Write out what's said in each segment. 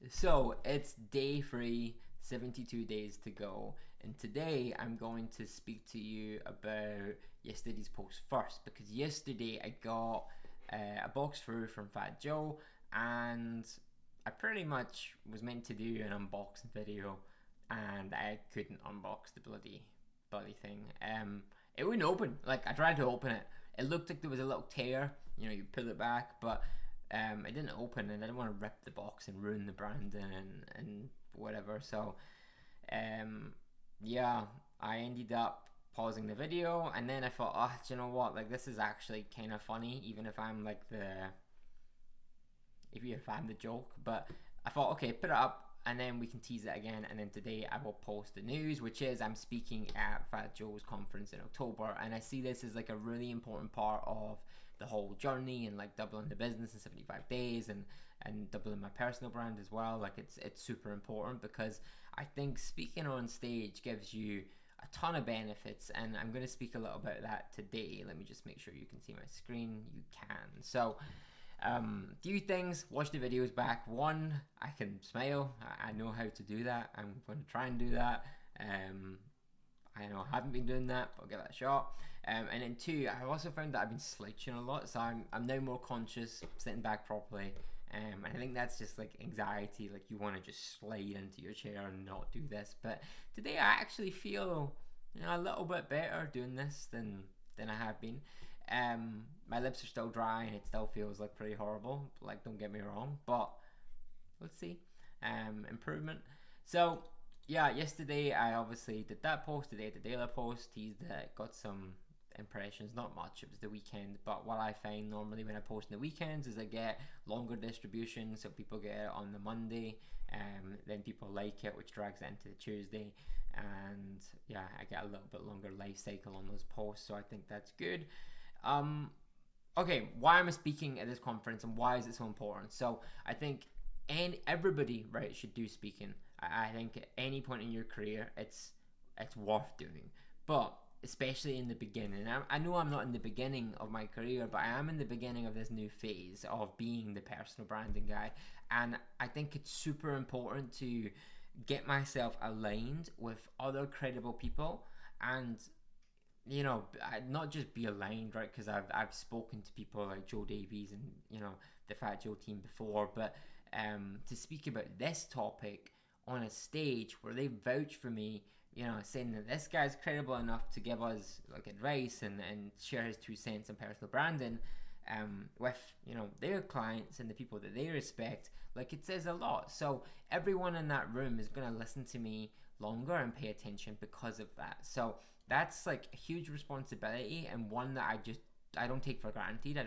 So it's day three, 72 days to go, and today I'm going to speak to you about yesterday's post first because yesterday I got a box through from Fat Joe, and I pretty much was meant to do an unboxing video, and I couldn't unbox the bloody thing. It wouldn't open. Like I tried to open it, it looked like there was a little tear. You pull it back, but it didn't open, and I didn't want to rip the box and ruin the branding and whatever. So, yeah, I ended up pausing the video, and then I thought, oh, do you know what? Like, this is actually kind of funny, even if I'm like if I'm the joke. But I thought, okay, put it up. And then we can tease it again. And then today I will post the news, which is I'm speaking at Fat Joe's conference in October. And I see this as like a really important part of the whole journey, and like doubling the business in 75 days and doubling my personal brand as well. Like it's super important because I think speaking on stage gives you a ton of benefits, and I'm going to speak a little about that today. Let me just make sure you can see my screen. You can. So few things. Watch the videos back. One, I can smile. I know how to do that. I'm going to try and do that. I know I haven't been doing that, but I'll give that a shot. And then two, I also found that I've been slouching a lot, so I'm now more conscious, sitting back properly. And I think that's just like anxiety, like you want to just slide into your chair and not do this. But today I actually feel a little bit better doing this than I have been. My lips are still dry and it still feels like pretty horrible. Like, don't get me wrong, but let's see. Improvement. So yeah, yesterday I obviously did that post. Today the daily post, teased it, got some impressions, not much. It was the weekend, but what I find normally when I post in the weekends is I get longer distribution, so people get it on the Monday, then people like it, which drags it into the Tuesday, and yeah, I get a little bit longer life cycle on those posts, so I think that's good. Okay, why am I speaking at this conference and why is it so important? So I think everybody, right, should do speaking. I think at any point in your career, it's worth doing, but especially in the beginning. I know I'm not in the beginning of my career, but I am in the beginning of this new phase of being the personal branding guy, and I think it's super important to get myself aligned with other credible people, and not just be aligned, right? Because I've spoken to people like Joe Davies and the Fat Joe team before, but to speak about this topic on a stage where they vouch for me, saying that this guy's credible enough to give us like advice and share his 2 cents on personal branding, with their clients and the people that they respect, like it says a lot. So everyone in that room is going to listen to me longer and pay attention because of that. So that's like a huge responsibility, and one that I don't take for granted.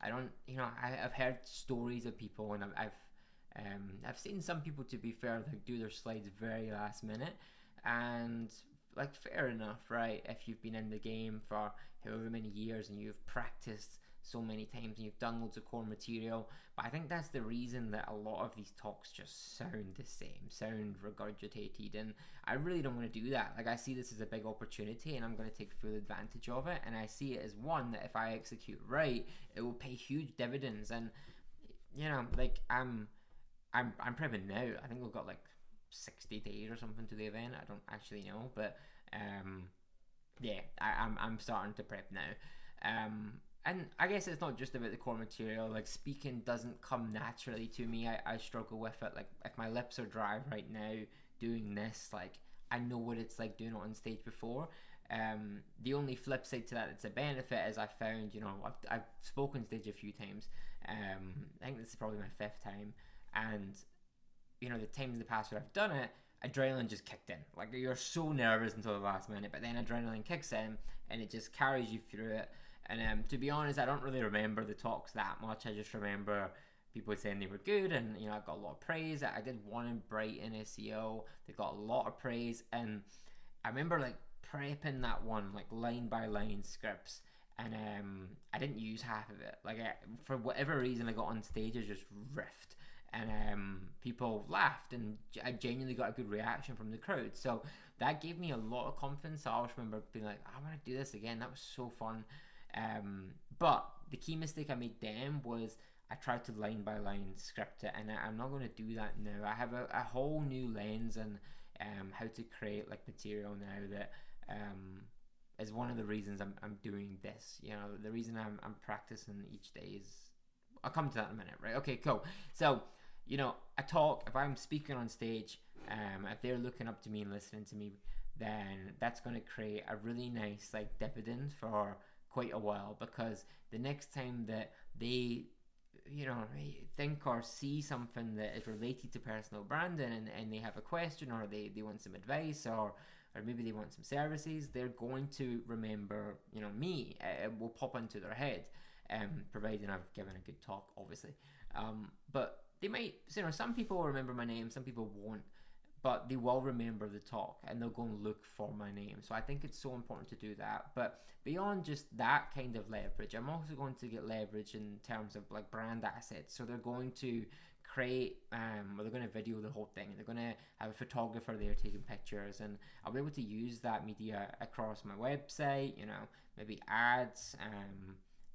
I've heard stories of people, and I've seen some people, to be fair, like do their slides very last minute, and like fair enough, right? If you've been in the game for however many years and you've practiced so many times and you've done loads of core material, but I think that's the reason that a lot of these talks just sound the same, sound regurgitated, and I really don't want to do that. Like, I see this as a big opportunity, and I'm going to take full advantage of it, and I see it as one that if I execute right, it will pay huge dividends. And like I'm prepping now. I think we've got like 60 days or something to the event. I don't actually know, but yeah, I'm starting to prep now. And I guess it's not just about the core material. Like, speaking doesn't come naturally to me. I struggle with it. Like, if my lips are dry right now doing this, like, I know what it's like doing it on stage before. The only flip side to that that's a benefit is I found, I've spoken stage a few times. I think this is probably my 5th time. And, the times in the past where I've done it, adrenaline just kicked in. Like, you're so nervous until the last minute, but then adrenaline kicks in and it just carries you through it. And to be honest, I don't really remember the talks that much. I just remember people saying they were good, and I got a lot of praise. I did one in Brighton SEO. They got a lot of praise, and I remember like prepping that one like line by line scripts, and I didn't use half of it. Like, for whatever reason, I got on stage, I just riffed, and people laughed, and I genuinely got a good reaction from the crowd. So that gave me a lot of confidence. I always remember being like, I want to do this again. That was so fun. But the key mistake I made then was I try to line by line script it, and I'm not going to do that now. I have a whole new lens and how to create like material now that is one of the reasons I'm doing this. You know, the reason I'm practicing each day is, I'll come to that in a minute, right? Okay, cool. So, you know, I talk, if I'm speaking on stage, if they're looking up to me and listening to me, then that's going to create a really nice like dividend for quite a while, because the next time that they, you know, think or see something that is related to personal branding, and they have a question, or they want some advice, or maybe they want some services, they're going to remember, you know, me. It will pop into their head, providing I've given a good talk, obviously. But they might, you know, some people will remember my name, some people won't, but they will remember the talk and they'll go and look for my name. So I think it's so important to do that. But beyond just that kind of leverage, I'm also going to get leverage in terms of like brand assets. So they're going to create, or they're going to video the whole thing. They're going to have a photographer there taking pictures, and I'll be able to use that media across my website, you know, maybe ads,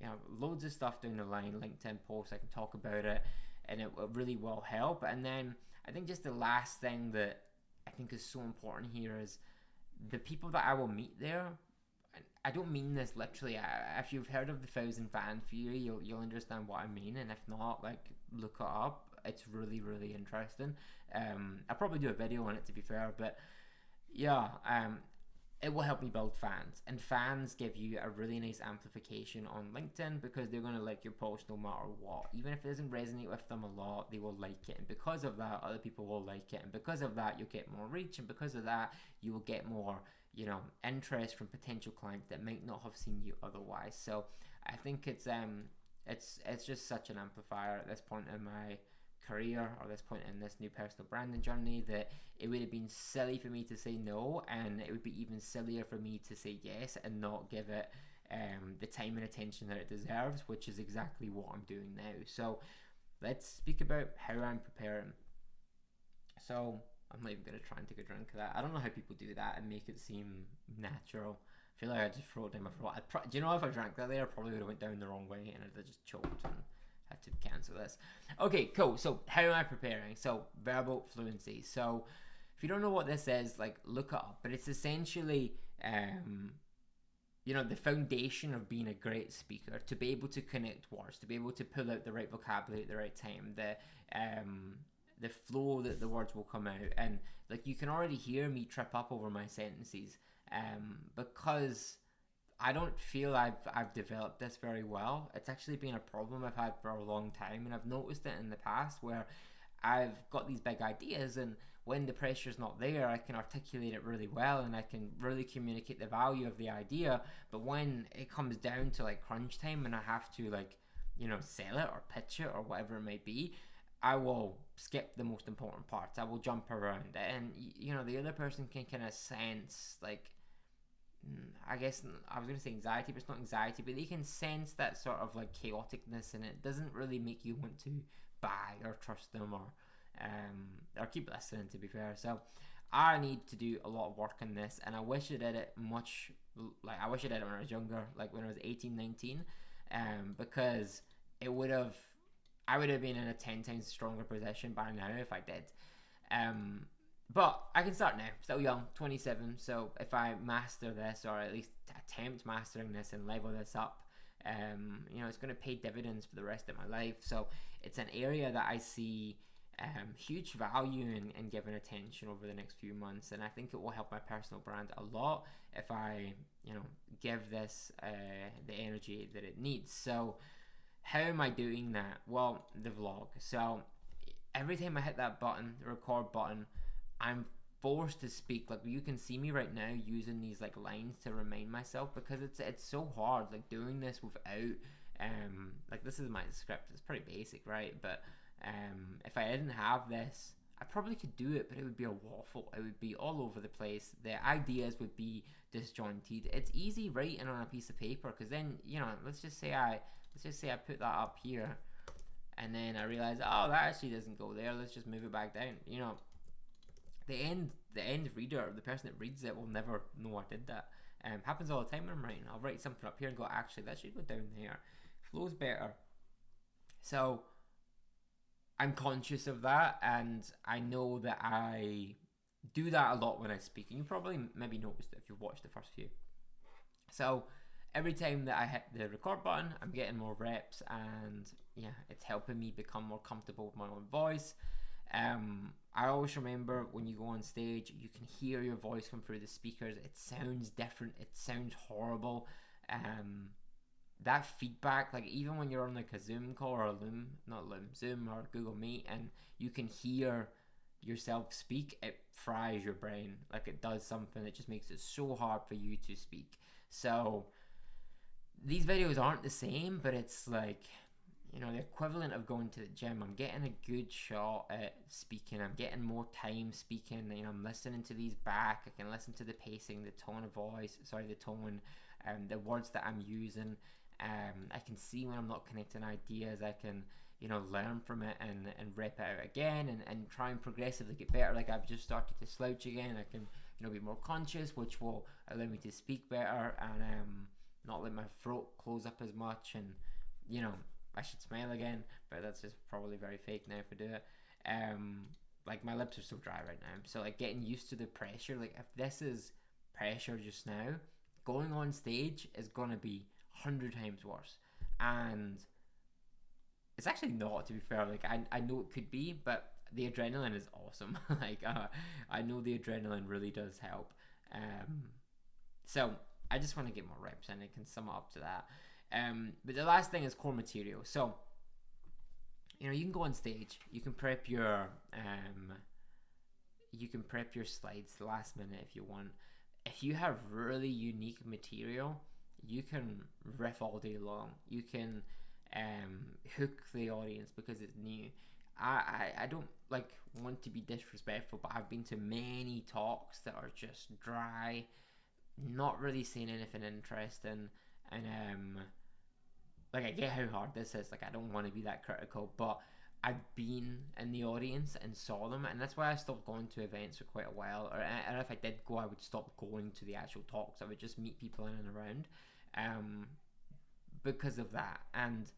you know, loads of stuff down the line, LinkedIn posts, I can talk about it, and it really will help. And then I think just the last thing that I think is so important here is the people that I will meet there. I don't mean this literally. If you've heard of the 1,000 fan theory, you'll understand what I mean. And if not, like, look it up. It's really, really interesting. I'll probably do a video on it, to be fair. But yeah, it will help me build fans, and fans give you a really nice amplification on LinkedIn, because they're going to like your post no matter what. Even if it doesn't resonate with them a lot, they will like it, and because of that, other people will like it, and because of that, you'll get more reach, and because of that, you will get more, you know, interest from potential clients that might not have seen you otherwise. So I think it's just such an amplifier at this point in my career, or this point in this new personal branding journey, that it would have been silly for me to say no, and it would be even sillier for me to say yes and not give it the time and attention that it deserves, which is exactly what I'm doing now. So let's speak about how I'm preparing. So I'm not even going to try and take a drink of that. I don't know how people do that and make it seem natural. I feel like I just throw it down my throat. Do you know, if I drank that there, I probably would have went down the wrong way and I'd have just choked and had to cancel this. Okay, cool. So how am I preparing? So verbal fluency. So if you don't know what this is, like, look it up. But it's essentially, you know, the foundation of being a great speaker, to be able to connect words, to be able to pull out the right vocabulary at the right time, the flow that the words will come out. And like, you can already hear me trip up over my sentences, because I don't feel I've developed this very well. It's actually been a problem I've had for a long time, and I've noticed it in the past where I've got these big ideas, and when the pressure's not there, I can articulate it really well and I can really communicate the value of the idea. But when it comes down to like crunch time and I have to, like, you know, sell it or pitch it or whatever it may be, I will skip the most important parts. I will jump around it, and you know, the other person can kind of sense, like, I guess I was going to say anxiety, but it's not anxiety, but they can sense that sort of like chaoticness, and it doesn't really make you want to buy or trust them, or keep listening, to be fair. So I need to do a lot of work on this, and I wish I did it much, like, I wish I did it when I was younger, like when I was 18, 19, because I would have been in a 10 times stronger position by now if I did. But I can start now, still young, 27, so if I master this, or at least attempt mastering this and level this up, you know, it's going to pay dividends for the rest of my life. So it's an area that I see huge value in giving attention over the next few months, and I think it will help my personal brand a lot if I, you know, give this the energy that it needs. So how am I doing that? Well, the vlog. So every time I hit that button, the record button, I'm forced to speak. Like, you can see me right now using these like lines to remind myself, because it's so hard, like, doing this without like, this is my script. It's pretty basic, right? But if I didn't have this, I probably could do it, but it would be a waffle. It would be all over the place. The ideas would be disjointed. It's easy writing on a piece of paper, because then, you know, let's just say I put that up here, and then I realize, oh, that actually doesn't go there. Let's just move it back down. You know, the end reader, the person that reads it, will never know I did that. Happens all the time when I'm writing. I'll write something up here and go, actually, that should go down there. Flows better So I'm conscious of that, and I know that I do that a lot when I speak. And you probably maybe noticed it if you've watched the first few. So every time that I hit the record button, I'm getting more reps, and yeah, it's helping me become more comfortable with my own voice. I always remember when you go on stage, you can hear your voice come through the speakers. It sounds different. It sounds horrible. That feedback, like even when you're on like a Zoom call or a Zoom or Google Meet, and you can hear yourself speak, it fries your brain. Like it does something. It just makes it so hard for you to speak. So these videos aren't the same, but it's like, the equivalent of going to the gym. I'm getting a good shot at speaking. I'm getting more time speaking. I'm listening to these back. I can listen to the pacing, the tone of voice, the tone, the words that I'm using. I can see when I'm not connecting ideas. I can, learn from it and rep it out again and try and progressively get better. Like I've just started to slouch again. I can, be more conscious, which will allow me to speak better and not let my throat close up as much. And, I should smile again, but that's just probably very fake now if I do it. Like my lips are so dry right now. So like getting used to the pressure, like if this is pressure just now, going on stage is gonna be 100 times worse. And it's actually not, to be fair. Like I know it could be, but the adrenaline is awesome. I know the adrenaline really does help. So I just want to get more reps, and I can sum it up to that. But the last thing is core material. So you can go on stage, you can prep your slides the last minute if you want. If you have really unique material, you can riff all day long. You can hook the audience because it's new. I don't want to be disrespectful, but I've been to many talks that are just dry, not really saying anything interesting, and I get how hard this is. Like I don't want to be that critical, but I've been in the audience and saw them, and that's why I stopped going to events for quite a while. And if I did go, I would stop going to the actual talks. I would just meet people in and around, because of that. And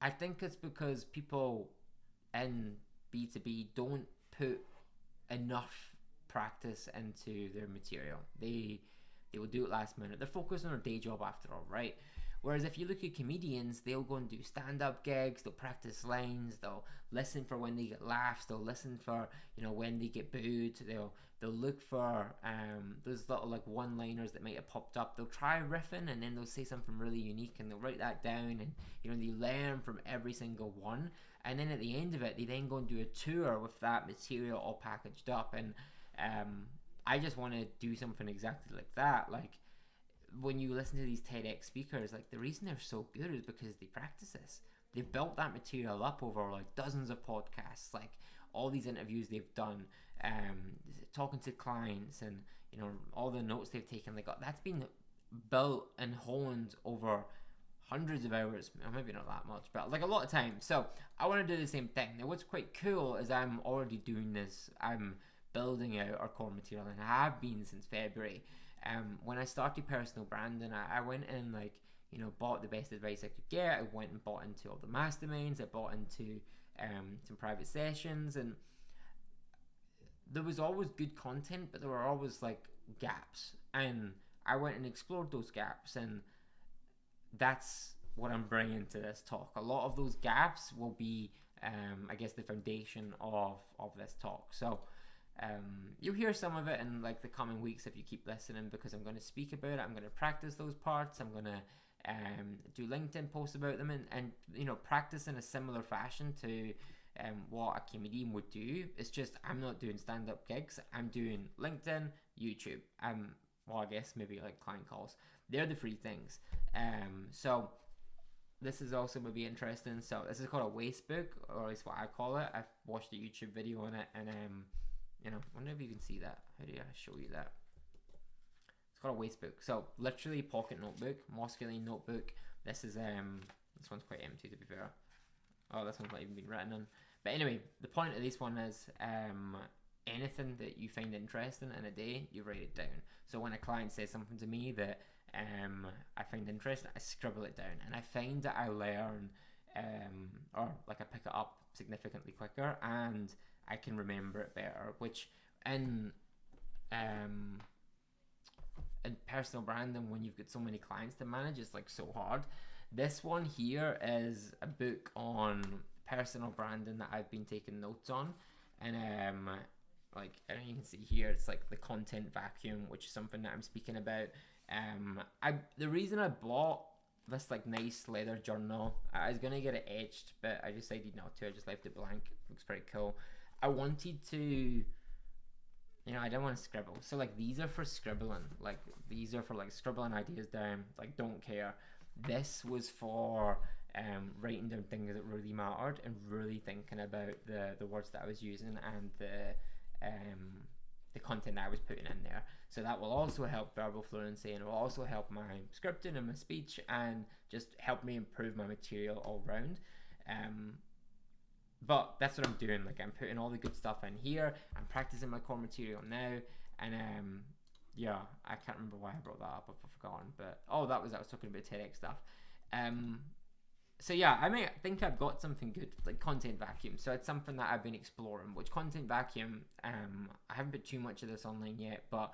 I think it's because people in B2B don't put enough practice into their material. They will do it last minute. They're focused on their day job after all, right? Whereas if you look at comedians, they'll go and do stand-up gigs, they'll practice lines, they'll listen for when they get laughs, they'll listen for, when they get booed, they'll look for those little one-liners that might have popped up. They'll try riffing, and then they'll say something really unique, and they'll write that down, and they learn from every single one. And then at the end of it, they then go and do a tour with that material all packaged up. And I just want to do something exactly like that. Like when you listen to these TEDx speakers, the reason they're so good is because they practice this. They've built that material up over dozens of podcasts, all these interviews they've done, talking to clients, and all the notes they've taken. That's been built and honed over hundreds of hours, maybe not that much, but a lot of time. So I want to do the same thing. Now what's quite cool is I'm already doing this. I'm building out our core material, and I have been since February. When I started personal branding, I went in bought the best advice I could get. I went and bought into all the masterminds. I bought into some private sessions, and there was always good content, but there were always gaps, and I went and explored those gaps, and that's what I'm bringing to this talk. A lot of those gaps will be I guess the foundation of this talk. So you'll hear some of it in the coming weeks if you keep listening, because I'm going to speak about it. I'm going to practice those parts. I'm going to do LinkedIn posts about them, and practice in a similar fashion to what a comedian would do. It's just I'm not doing stand-up gigs. I'm doing LinkedIn, YouTube. Well, I guess maybe client calls. They're the three things. So this is also maybe interesting. So this is called a waste book, or at least what I call it. I've watched a YouTube video on it, and I wonder if you can see that. How do I show you that? It's called a waste book. So literally pocket notebook, masculine notebook. This is this one's quite empty, to be fair. Oh, this one's not even been written on. But anyway, the point of this one is anything that you find interesting in a day, you write it down. So when a client says something to me that I find interesting, I scribble it down, and I find that I learn or like I pick it up significantly quicker, and I can remember it better, which in um in personal branding, when you've got so many clients to manage, it's like so hard. This one here is a book on personal branding that I've been taking notes on, and like, I don't even see here, it's like the content vacuum, which is something that I'm speaking about. The reason I bought this like nice leather journal, I was gonna get it etched, but I decided not to. I just left it blank. It looks pretty cool. I wanted to, I don't want to scribble. So like these are for scribbling. Like these are for like scribbling ideas down. Like don't care. This was for writing down things that really mattered and really thinking about the words that I was using and the content that I was putting in there. So that will also help verbal fluency, and it will also help my scripting and my speech, and just help me improve my material all round. But that's what I'm doing. Like I'm putting all the good stuff in here. I'm practicing my core material now, and yeah, I can't remember why I brought that up. I've forgotten. But I was talking about TEDx stuff. So yeah, I think I've got something good, like content vacuum. So it's something that I've been exploring. Which content vacuum? I haven't put too much of this online yet, but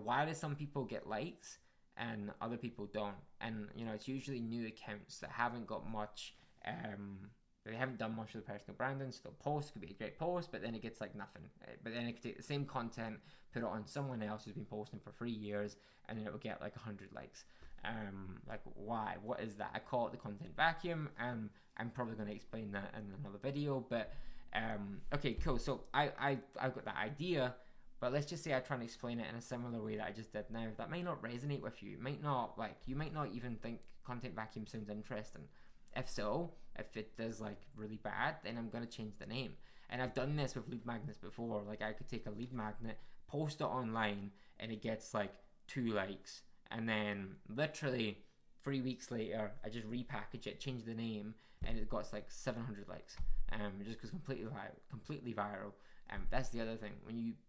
why do some people get likes and other people don't? And it's usually new accounts that haven't got much. They haven't done much of the personal branding, so they'll post, could be a great post, but then it gets like nothing. But then it could take the same content, put it on someone else who's been posting for 3 years, and then it will get like 100 likes. Like why? What is that? I call it the content vacuum, and I'm probably going to explain that in another video. But okay, cool. So I've got that idea, but let's just say I try and explain it in a similar way that I just did now. That might not resonate with you. You might not even think content vacuum sounds interesting. If so, if it does like really bad, then I'm going to change the name. And I've done this with lead magnets before. Like I could take a lead magnet, post it online, and it gets like 2 likes. And then literally 3 weeks later, I just repackage it, change the name, and it got like 700 likes. Just goes completely viral. That's the other thing.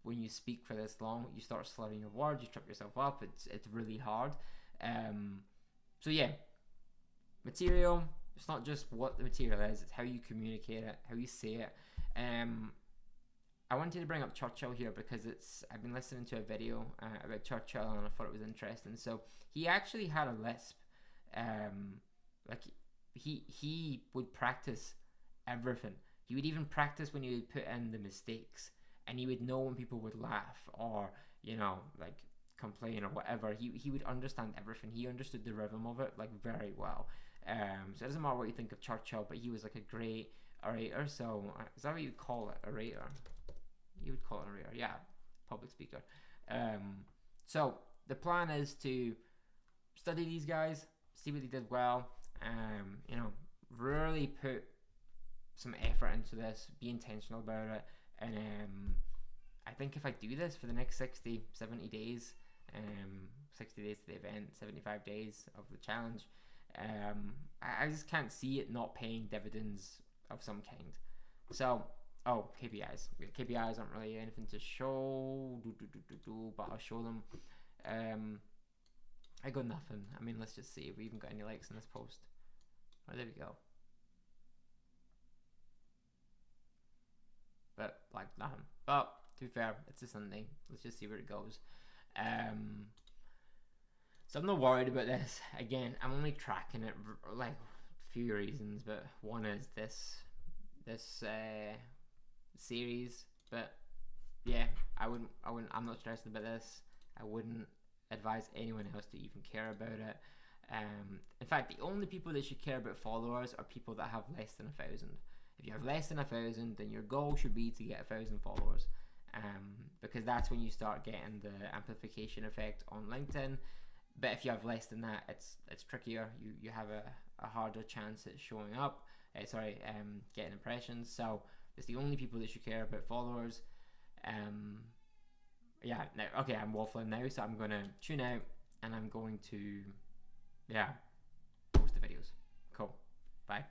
When you speak for this long, you start slurring your words, you trip yourself up. It's really hard. So yeah, material. It's not just what the material is, it's how you communicate it, how you say it. I wanted to bring up Churchill here because I've been listening to a video about Churchill, and I thought it was interesting. So he actually had a lisp. Like he would practice everything. He would even practice when he would put in the mistakes, and he would know when people would laugh or like complain or whatever. He would understand everything. He understood the rhythm of it like very well. So it doesn't matter what you think of Churchill, but he was like a great orator. So is that what you call it, orator? You would call it orator, yeah, public speaker. So the plan is to study these guys, see what they did well. Really put some effort into this, be intentional about it, and I think if I do this for the next 60, 70 days, 60 days to the event, 75 days of the challenge, I just can't see it not paying dividends of some kind. So, KPIs. KPIs aren't really anything to show, but I'll show them. I got nothing. I mean, let's just see if we even got any likes in this post. Oh, there we go. But like nothing. But to be fair, it's a Sunday. Let's just see where it goes. So I'm not worried about this. Again, I'm only tracking it like a few reasons, but one is this series. But yeah, I'm not stressed about this. I wouldn't advise anyone else to even care about it. In fact, the only people that should care about followers are people that have less than 1,000. If you have less than 1,000, then your goal should be to get 1,000 followers, because that's when you start getting the amplification effect on LinkedIn. But if you have less than that, it's trickier. You have a harder chance at showing up. Getting impressions. So it's the only people that should care about followers. Yeah. Now, okay, I'm waffling now, so I'm gonna tune out and I'm going to post the videos. Cool. Bye.